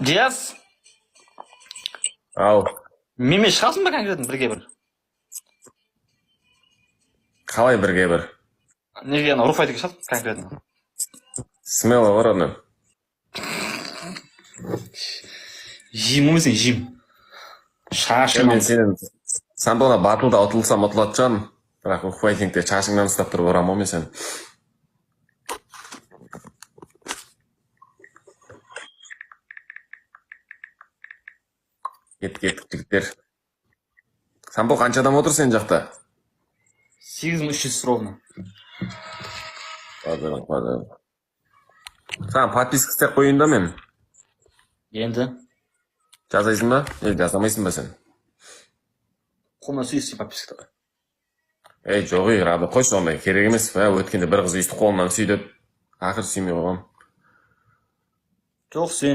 Diyaz, Ау, менімен шығасың ба конкретно бірге бір? қалай бірге бір? Неге ана руфайтыға шығады конкретно? Смело бар оны. Жим өмесің, жим. Шашыңнан. Мен сенен сандуғана батылда ұтылсам ұтылады жаным. Бірақ файтингте шашыңнан ұстап тұрып орамау мен сен. Кеттік жігіттер. Самбо қанша адам отыр сен жақта? 8300 ровно. Падыр. Саған подписка істеп қойын да мен. Енді Жазайсың ба? Жазамайсың ба сен? қолына сүйістің подпискаға. Жоқ рады қойшы ондай керек емес. Өткенде бір қыз өйстіп қолынан сүйдіп. Ақыр сүймей қойғам. Жоқ, сен